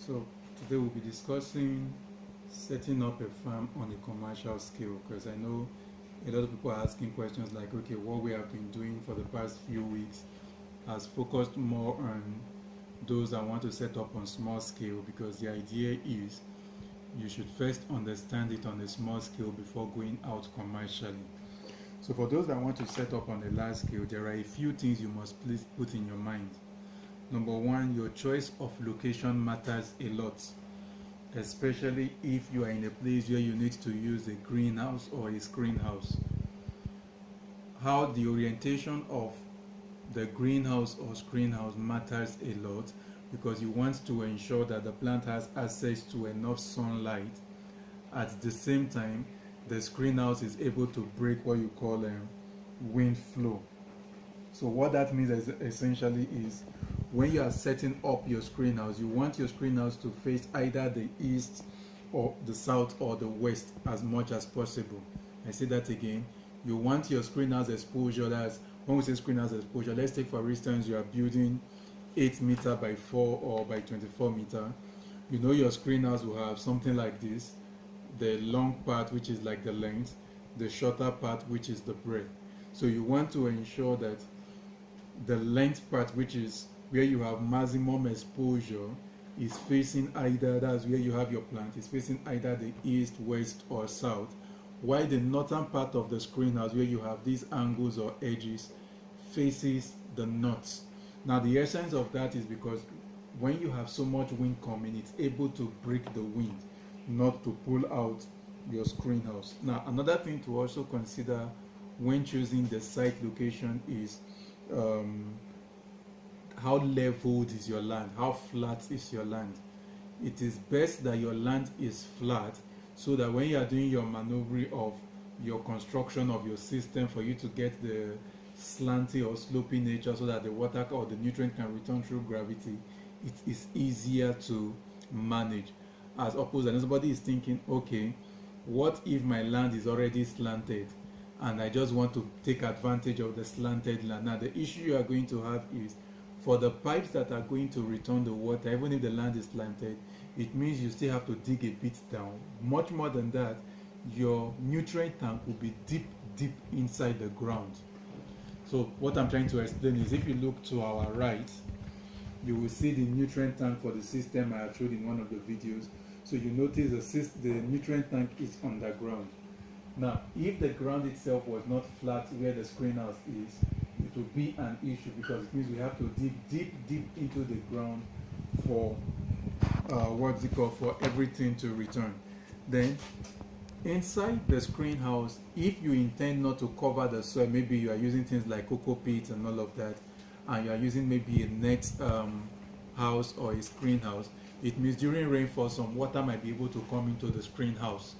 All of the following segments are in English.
So today we'll be discussing setting up a farm on a commercial scale, because I know a lot of people are asking questions like, okay, what we have been doing for the past few weeks has focused more on those that want to set up on small scale, because the idea is you should first understand it on a small scale before going out commercially. So for those that want to set up on a large scale, there are a few things you must please put in your mind. Number one, your choice of location matters a lot, especially if you are in a place where you need to use a greenhouse or a screen house. How the orientation of the greenhouse or screen house matters a lot, because you want to ensure that the plant has access to enough sunlight. At the same time, the screen house is able to break what you call wind flow. So what that means essentially is, when you are setting up your screen house, you want your screen house to face either the east or the south or the west as much as possible. I say that again. You want your screen house exposure, that's when we say screen house exposure, let's take for instance you are building 8 meter by 4 or by 24 meter. You know your screen house will have something like this: the long part, which is like the length, the shorter part, which is the breadth. So you want to ensure that the length part, which is where you have maximum exposure, is facing either, that's where you have your plant, is facing either the east, west or south, while the northern part of the screen house, where you have these angles or edges, faces the north. Now the essence of that is because when you have so much wind coming, it's able to break the wind, not to pull out your screen house. Now another thing to also consider when choosing the site location is how leveled is your land, how flat is your land. It is best that your land is flat, so that when you are doing your maneuvering of your construction of your system, for you to get the slanty or sloping nature, so that the water or the nutrient can return through gravity, it is easier to manage. As opposed to somebody is thinking, okay, what if my land is already slanted and I just want to take advantage of the slanted land? Now the issue you are going to have is, for the pipes that are going to return the water, even if the land is slanted, it means you still have to dig a bit down. Much more than that, your nutrient tank will be deep inside the ground. So what I'm trying to explain is, if you look to our right, you will see the nutrient tank for the system I have showed in one of the videos. So you notice the nutrient tank is underground. Now, if the ground itself was not flat where the screen house is, it will be an issue, because it means we have to dig deep into the ground for for everything to return. Then inside the screen house, if you intend not to cover the soil, maybe you are using things like cocoa pits and all of that, and you are using maybe a net house or a screen house, it means during rainfall some water might be able to come into the screen house.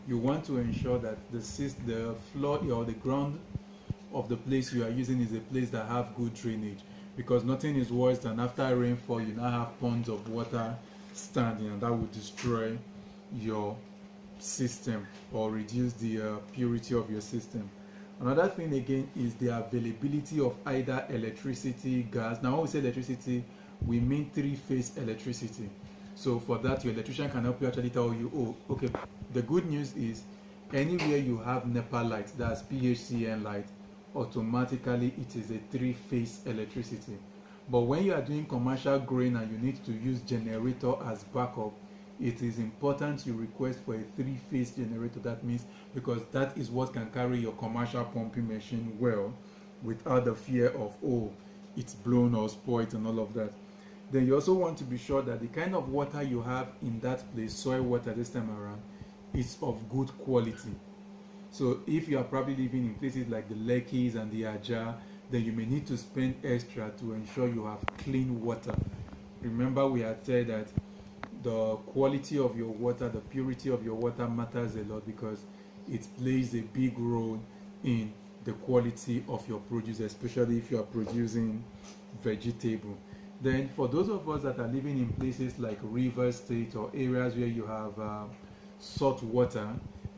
You want to ensure that the floor or the ground of the place you are using is a place that have good drainage, because nothing is worse than after rainfall you now have ponds of water standing, and that would destroy your system or reduce the purity of your system. Another thing again is the availability of either electricity, gas. Now when we say electricity, we mean 3-phase electricity. So for that, your electrician can help you actually tell you, oh, okay, the good news is anywhere you have NEPA light, that's PHCN light, automatically it is a 3-phase electricity. But when you are doing commercial growing and you need to use generator as backup, it is important you request for a 3-phase generator. That means, because that is what can carry your commercial pumping machine well, without the fear of, oh, it's blown or spoiled and all of that. Then you also want to be sure that the kind of water you have in that place, soil water this time around, is of good quality. So if you are probably living in places like the Lekis and the Aja, then you may need to spend extra to ensure you have clean water. Remember, we had said that the quality of your water, the purity of your water matters a lot, because it plays a big role in the quality of your produce, especially if you are producing vegetable. Then for those of us that are living in places like river state or areas where you have salt water,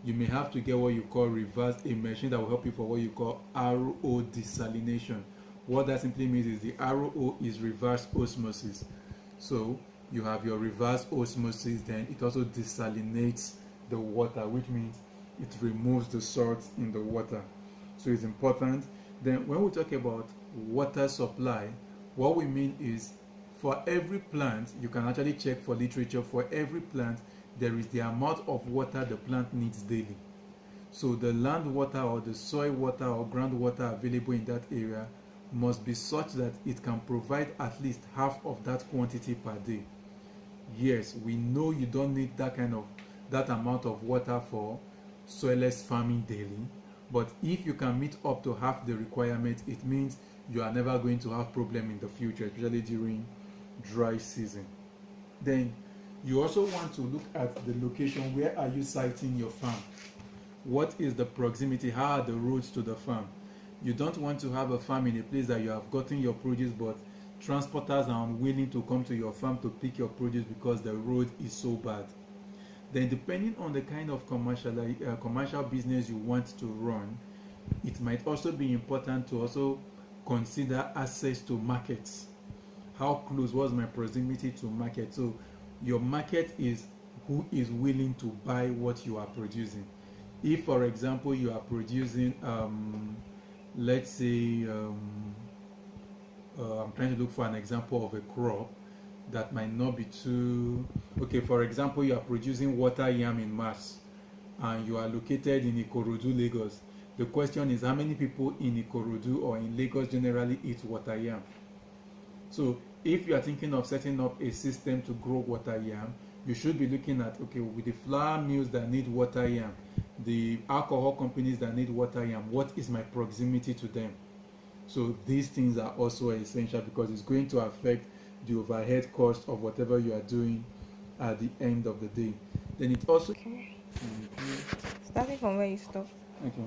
you may have to get what you call a machine that will help you for what you call RO desalination. What that simply means is the RO is reverse osmosis. So you have your reverse osmosis, then it also desalinates the water, which means it removes the salts in the water. So it's important. Then when we talk about water supply, what we mean is for every plant, you can actually check for literature, for every plant there is the amount of water the plant needs daily. So the land water or the soil water or groundwater available in that area must be such that it can provide at least half of that quantity per day. Yes, we know you don't need that amount of water for soilless farming daily, but if you can meet up to half the requirement, it means you are never going to have problem in the future, especially during dry season. Then you also want to look at the location. Where are you siting your farm? What is the proximity? How are the roads to the farm? You don't want to have a farm in a place that you have gotten your produce, but transporters are unwilling to come to your farm to pick your produce because the road is so bad. Then depending on the kind of commercial business you want to run, it might also be important to also consider access to markets. How close was my proximity to market? So your market is who is willing to buy what you are producing. If, for example, you are producing, let's say, I'm trying to look for an example of a crop that might not be too okay. For example, you are producing water yam in mass and you are located in Ikorodu, Lagos. The question is, how many people in Ikorodu or in Lagos generally eat water yam? So if you are thinking of setting up a system to grow water yam, you should be looking at, okay, with the flour mills that need water yam, the alcohol companies that need water yam, what is my proximity to them? So these things are also essential because it's going to affect the overhead cost of whatever you are doing at the end of the day. Then it also starting from where you stop. Okay.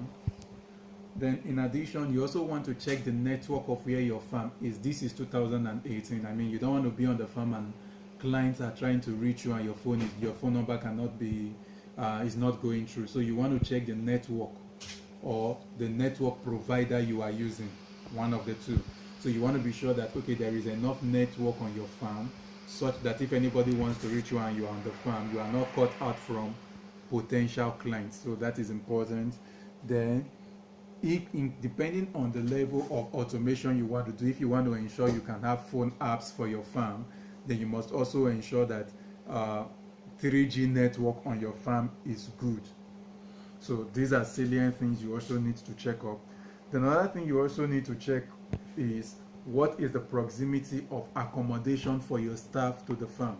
Then in addition, you also want to check the network of where your farm is. This is 2018. I mean, you don't want to be on the farm and clients are trying to reach you and your phone number cannot be is not going through. So you want to check the network or the network provider you are using, one of the two. So you want to be sure that, okay, there is enough network on your farm such that if anybody wants to reach you and you are on the farm, you are not cut out from potential clients. So that is important. Then depending on the level of automation you want to do, if you want to ensure you can have phone apps for your farm, then you must also ensure that 3G network on your farm is good. So these are salient things you also need to check up. Then another thing you also need to check is what is the proximity of accommodation for your staff to the farm.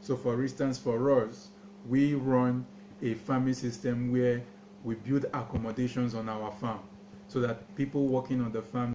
So for instance, for us, we run a farming system where we build accommodations on our farm so that people working on the farm